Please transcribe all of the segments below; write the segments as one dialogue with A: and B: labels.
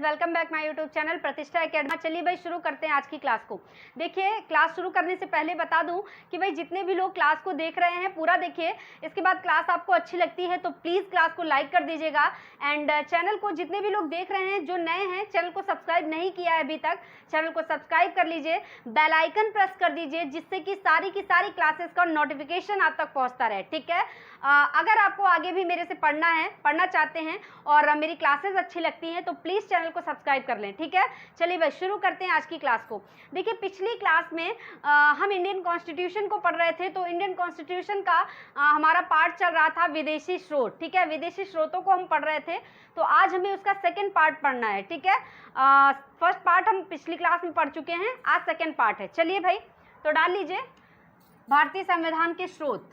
A: Welcome back my YouTube channel प्रतिष्ठा academy. चलिए भाई शुरू करते हैं आज की क्लास को। देखिए क्लास शुरू करने से पहले बता दूं कि भाई जितने भी लोग क्लास को देख रहे हैं पूरा देखिए। इसके बाद क्लास आपको अच्छी लगती है तो प्लीज़ क्लास को लाइक कर दीजिएगा। एंड चैनल को जितने भी लोग देख रहे हैं जो नए हैं, चैनल को सब्सक्राइब नहीं किया है अभी तक, चैनल को सब्सक्राइब कर लीजिए, बेल आइकन प्रेस कर दीजिए जिससे कि सारी की सारी क्लासेस का नोटिफिकेशन आप तक पहुँचता रहे। ठीक है, अगर आपको आगे भी मेरे से पढ़ना चाहते हैं और मेरी क्लासेस अच्छी लगती हैं तो प्लीज़ चैनल को सब्सक्राइब कर लें। ठीक है, चलिए भाई शुरू करते हैं आज की क्लास को। देखिए पिछली क्लास में हम इंडियन कॉन्स्टिट्यूशन को पढ़ रहे थे, तो इंडियन कॉन्स्टिट्यूशन का हमारा पार्ट चल रहा था विदेशी स्रोत। ठीक है, विदेशी स्रोतों को हम पढ़ रहे थे, तो आज हमें उसका सेकेंड पार्ट पढ़ना है। ठीक है, फर्स्ट पार्ट हम पिछली क्लास में पढ़ चुके हैं, आज सेकेंड पार्ट है। चलिए भाई तो डाल लीजिए भारतीय संविधान के स्रोत।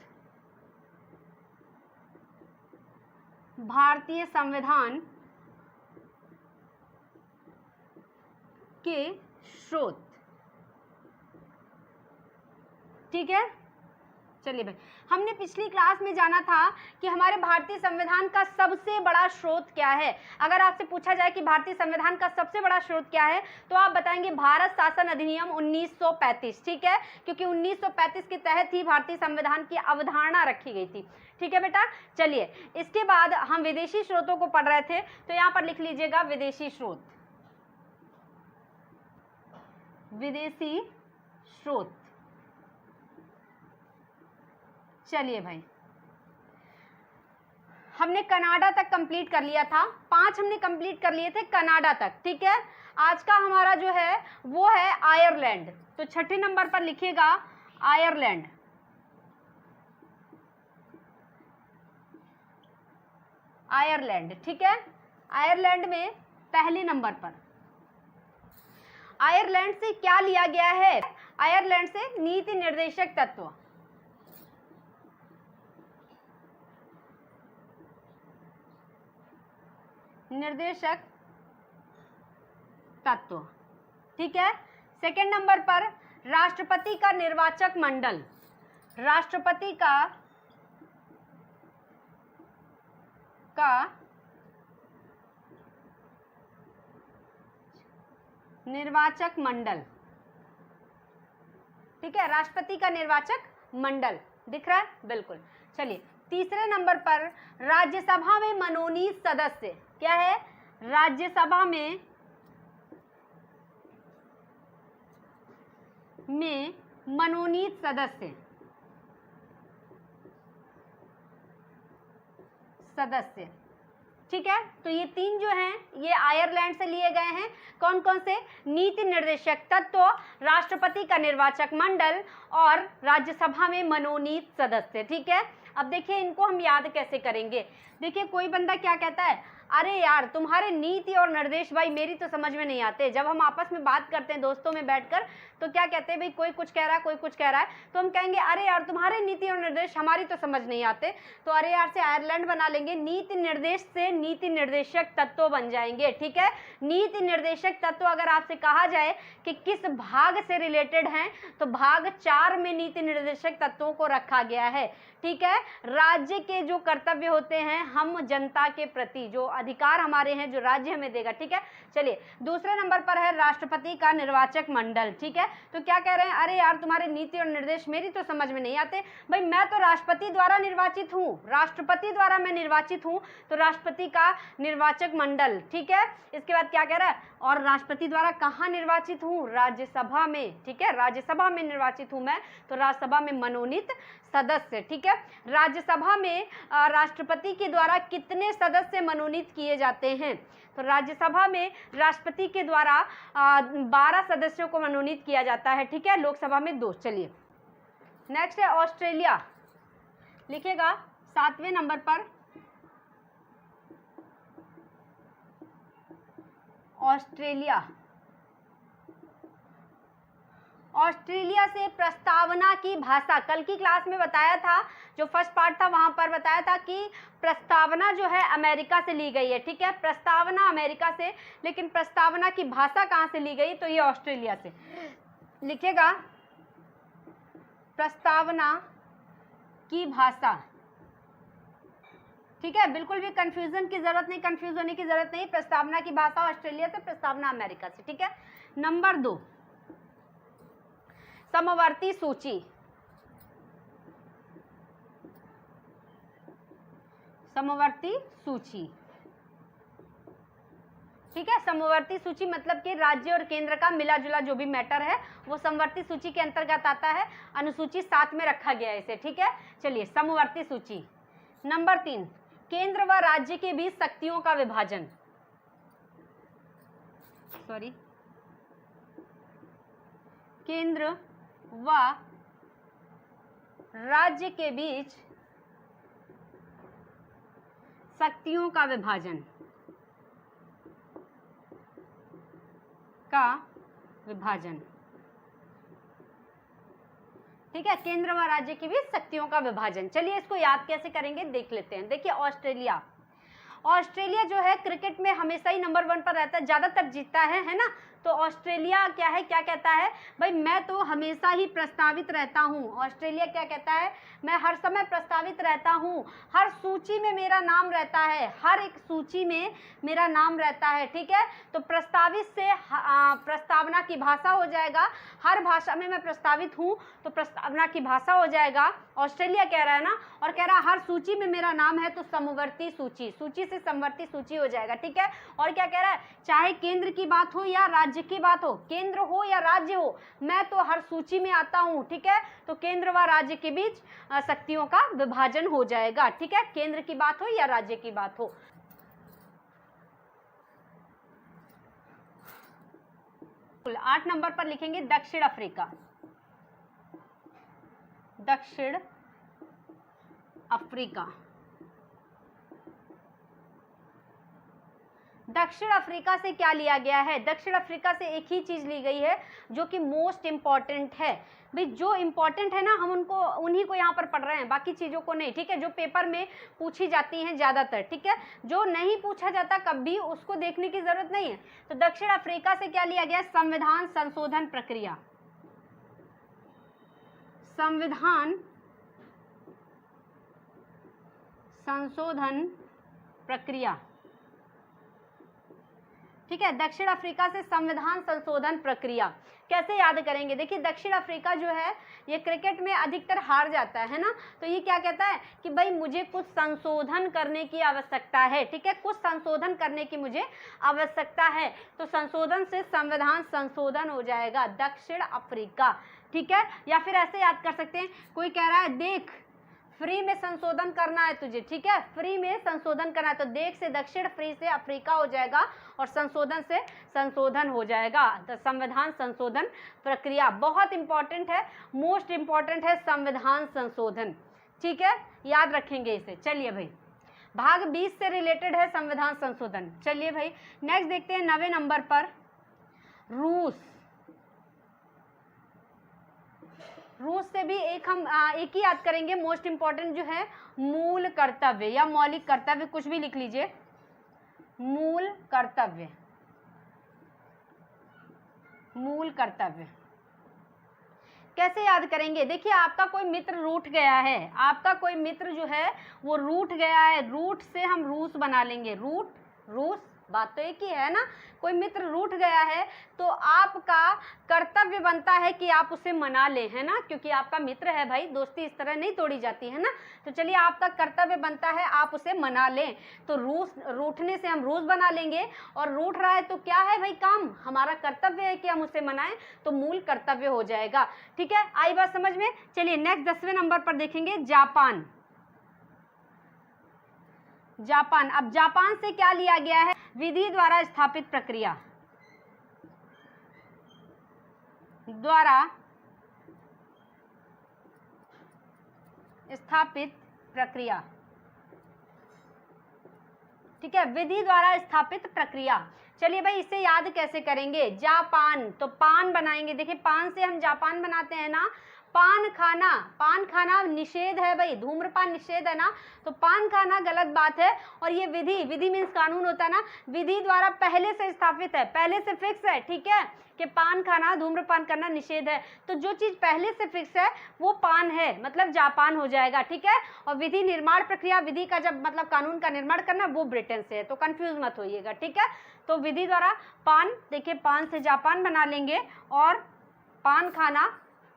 A: भारतीय संविधान के स्रोत। ठीक है, चलिए भाई हमने पिछली क्लास में जाना था कि हमारे भारतीय संविधान का सबसे बड़ा स्रोत क्या है। अगर आपसे पूछा जाए कि भारतीय संविधान का सबसे बड़ा स्रोत क्या है तो आप बताएंगे भारत शासन अधिनियम 1935। ठीक है, क्योंकि 1935 के तहत ही भारतीय संविधान की अवधारणा रखी गई थी। ठीक है बेटा, चलिए इसके बाद हम विदेशी स्रोतों को पढ़ रहे थे, तो यहाँ पर लिख लीजिएगा विदेशी स्रोत। विदेशी स्रोत। चलिए भाई हमने कनाडा तक कंप्लीट कर लिया था, 5 हमने कंप्लीट कर लिए थे कनाडा तक। ठीक है, आज का हमारा जो है वो है आयरलैंड, तो छठे नंबर पर लिखिएगा आयरलैंड। आयरलैंड, ठीक है, आयरलैंड में पहले नंबर पर। आयरलैंड से क्या लिया गया है? आयरलैंड से नीति निर्देशक तत्व। निर्देशक तत्व। ठीक है, सेकंड नंबर पर राष्ट्रपति का निर्वाचक मंडल। राष्ट्रपति का निर्वाचक मंडल। ठीक है, राष्ट्रपति का निर्वाचक मंडल दिख रहा है, बिल्कुल। चलिए तीसरे नंबर पर राज्यसभा में मनोनीत सदस्य। क्या है? राज्यसभा में मनोनीत सदस्य। ठीक है, तो ये 3 जो हैं ये आयरलैंड से लिए गए हैं। कौन कौन से? नीति निर्देशक तत्व, राष्ट्रपति का निर्वाचक मंडल और राज्यसभा में मनोनीत सदस्य। ठीक है, अब देखिए इनको हम याद कैसे करेंगे। देखिए कोई बंदा क्या कहता है, अरे यार तुम्हारे नीति और निर्देश भाई मेरी तो समझ में नहीं आते। जब हम आपस में बात करते हैं दोस्तों में बैठकर तो क्या कहते हैं, भाई कोई कुछ कह रहा है कोई कुछ कह रहा है, तो हम कहेंगे अरे यार तुम्हारे नीति और निर्देश हमारी तो समझ नहीं आते, तो अरे यार से आयरलैंड बना लेंगे, नीति निर्देश से नीति निर्देशक तत्व बन जाएंगे। ठीक है, नीति निर्देशक तत्व अगर आपसे कहा जाए कि किस भाग से रिलेटेड हैं तो भाग 4 में नीति निर्देशक तत्वों को रखा गया है। ठीक है, राज्य के जो कर्तव्य होते हैं हम जनता के प्रति, जो अधिकार हमारे हैं जो राज्य हमें देगा। ठीक है, चलिए दूसरे नंबर पर है राष्ट्रपति का निर्वाचक मंडल। ठीक है, तो क्या कह रहे हैं, अरे यार तुम्हारे नीति और निर्देश मेरी तो समझ में नहीं आते, भाई मैं तो राष्ट्रपति द्वारा निर्वाचित हूँ, राष्ट्रपति द्वारा मैं निर्वाचित हूँ, तो राष्ट्रपति का निर्वाचक मंडल। ठीक है, इसके बाद क्या कह रहा है, और राष्ट्रपति द्वारा कहाँ निर्वाचित हूँ? राज्यसभा में। ठीक है, राज्यसभा में निर्वाचित हूँ मैं, तो राज्यसभा में मनोनीत सदस्य। ठीक है, राज्यसभा में राष्ट्रपति के द्वारा कितने सदस्य मनोनीत किए जाते हैं? तो राज्यसभा में राष्ट्रपति के द्वारा 12 सदस्यों को मनोनीत किया जाता है। ठीक है, लोकसभा में 2। चलिए नेक्स्ट है ऑस्ट्रेलिया, लिखेगा 7वें नंबर पर ऑस्ट्रेलिया। ऑस्ट्रेलिया से प्रस्तावना की भाषा। कल की क्लास में बताया था, जो फर्स्ट पार्ट था वहां पर बताया था कि प्रस्तावना जो है अमेरिका से ली गई है। ठीक है, प्रस्तावना अमेरिका से, लेकिन प्रस्तावना की भाषा कहां से ली गई? तो ये ऑस्ट्रेलिया से। लिखेगा प्रस्तावना की भाषा। ठीक है, बिल्कुल भी कंफ्यूजन की जरूरत नहीं, कंफ्यूज होने की जरूरत नहीं। प्रस्तावना की भाषा ऑस्ट्रेलिया से, प्रस्तावना अमेरिका से। ठीक है, नंबर 2 समवर्ती सूची। समवर्ती सूची, ठीक है, समवर्ती सूची मतलब कि राज्य और केंद्र का मिला जुला जो भी मैटर है वो समवर्ती सूची के अंतर्गत आता है। अनुसूची 7 में रखा गया है इसे। ठीक है, चलिए समवर्ती सूची। नंबर 3 केंद्र व राज्य के बीच शक्तियों का विभाजन। सॉरी, केंद्र व राज्य के बीच शक्तियों का विभाजन, ठीक है, केंद्र व राज्य की भी शक्तियों का विभाजन। चलिए इसको याद कैसे करेंगे देख लेते हैं। देखिए ऑस्ट्रेलिया जो है क्रिकेट में हमेशा ही नंबर 1 पर रहता है, ज्यादातर जीतता है ना। तो ऑस्ट्रेलिया क्या है, क्या कहता है भाई, मैं तो हमेशा ही प्रस्तावित रहता हूँ। ऑस्ट्रेलिया क्या कहता है, मैं हर समय प्रस्तावित रहता हूँ, हर सूची में मेरा नाम रहता है, हर एक सूची में मेरा नाम रहता है। ठीक है, तो प्रस्तावित से प्रस्तावना की भाषा हो जाएगा, हर भाषा में मैं प्रस्तावित हूँ तो प्रस्तावना की भाषा हो जाएगा। ऑस्ट्रेलिया कह रहा है ना, और कह रहा है हर सूची में मेरा नाम है तो समवर्ती सूची, सूची से समवर्ती सूची हो जाएगा। ठीक है, और क्या कह रहा है, चाहे केंद्र की बात हो या राज्य की बात हो, केंद्र हो या राज्य हो, मैं तो हर सूची में आता हूं। ठीक है, तो केंद्र व राज्य के बीच शक्तियों का विभाजन हो जाएगा। ठीक है, केंद्र की बात हो या राज्य की बात हो। 8 नंबर पर लिखेंगे दक्षिण अफ्रीका। दक्षिण अफ्रीका, दक्षिण अफ्रीका से क्या लिया गया है, दक्षिण अफ्रीका से एक ही चीज ली गई है जो कि मोस्ट इंपॉर्टेंट है। भाई जो इंपॉर्टेंट है ना, हम उन्हीं को यहाँ पर पढ़ रहे हैं, बाकी चीजों को नहीं। ठीक है, जो पेपर में पूछी जाती हैं ज्यादातर। ठीक है, जो नहीं पूछा जाता कभी उसको देखने की जरूरत नहीं है। तो दक्षिण अफ्रीका से क्या लिया गया, संविधान संशोधन प्रक्रिया। संविधान संशोधन प्रक्रिया। ठीक है, दक्षिण अफ्रीका से संविधान संशोधन प्रक्रिया कैसे याद करेंगे। देखिए दक्षिण अफ्रीका जो है ये क्रिकेट में अधिकतर हार जाता है ना, तो ये क्या कहता है कि भाई मुझे कुछ संशोधन करने की आवश्यकता है। ठीक है, कुछ संशोधन करने की मुझे आवश्यकता है, तो संशोधन से संविधान संशोधन हो जाएगा दक्षिण अफ्रीका। ठीक है, या फिर ऐसे याद कर सकते हैं, कोई कह रहा है देख फ्री में संशोधन करना है तुझे। ठीक है, फ्री में संशोधन करना है, तो देख से दक्षिण, फ्री से अफ्रीका हो जाएगा और संशोधन से संशोधन हो जाएगा। तो संविधान संशोधन प्रक्रिया बहुत इंपॉर्टेंट है, मोस्ट इंपॉर्टेंट है संविधान संशोधन। ठीक है, याद रखेंगे इसे। चलिए भाई, भाग 20 से रिलेटेड है संविधान संशोधन। चलिए भाई नेक्स्ट देखते हैं 9वें नंबर पर रूस। रूस से भी एक ही याद करेंगे, मोस्ट इंपॉर्टेंट जो है मूल कर्तव्य या मौलिक कर्तव्य, कुछ भी लिख लीजिए, मूल कर्तव्य। मूल कर्तव्य कैसे याद करेंगे, देखिए आपका कोई मित्र रूठ गया है, आपका कोई मित्र जो है वो रूठ गया है, रूठ से हम रूस बना लेंगे, रूठ रूस, बात तो एक ही है ना। कोई मित्र रूठ गया है तो आपका कर्तव्य बनता है कि आप उसे मना लें, है ना, क्योंकि आपका मित्र है भाई, दोस्ती इस तरह नहीं तोड़ी जाती है ना। तो चलिए आपका कर्तव्य बनता है आप उसे मना लें, तो रूस, रूठने से हम रूस बना लेंगे, और रूठ रहा है तो क्या है भाई काम, हमारा कर्तव्य है कि हम उसे मनाएं, तो मूल कर्तव्य हो जाएगा। ठीक है, आई बात समझ में। चलिए नेक्स्ट 10वें नंबर पर देखेंगे जापान। जापान, अब जापान से क्या लिया गया है, विधि द्वारा स्थापित प्रक्रिया। द्वारा स्थापित प्रक्रिया। ठीक है, विधि द्वारा स्थापित प्रक्रिया। चलिए भाई इसे याद कैसे करेंगे, जापान, तो पान बनाएंगे। देखिए पान से हम जापान बनाते हैं ना, पान खाना निषेध है भाई, धूम्रपान निषेध है ना, तो पान खाना गलत बात है। और ये विधि मीन्स कानून होता है ना, विधि द्वारा पहले से स्थापित है, पहले से फिक्स है, ठीक है, कि पान खाना धूम्रपान करना निषेध है। तो जो चीज पहले से फिक्स है वो पान है, मतलब जापान हो जाएगा, ठीक है। और विधि निर्माण प्रक्रिया, विधि का जब मतलब कानून का निर्माण करना, वो ब्रिटेन से है, तो कंफ्यूज मत होइएगा, ठीक है। तो विधि द्वारा पान, देखिए पान से जापान बना लेंगे, और पान खाना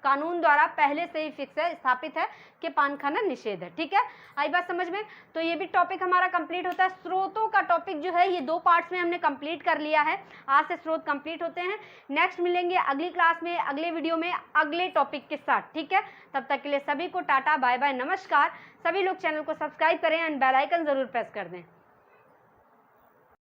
A: कानून द्वारा पहले से ही फिक्स है, स्थापित है कि पान खाना निषेध है, ठीक है। आई बात समझ में। तो ये भी टॉपिक हमारा कंप्लीट होता है। स्रोतों का टॉपिक जो है ये 2 पार्ट्स में हमने कंप्लीट कर लिया है। आज से स्रोत कंप्लीट होते हैं। नेक्स्ट मिलेंगे अगली क्लास में, अगले वीडियो में, अगले टॉपिक के साथ, ठीक है। तब तक के लिए सभी को टाटा बाय बाय नमस्कार। सभी लोग चैनल को सब्सक्राइब करें एंड बेल आइकन जरूर प्रेस कर दें।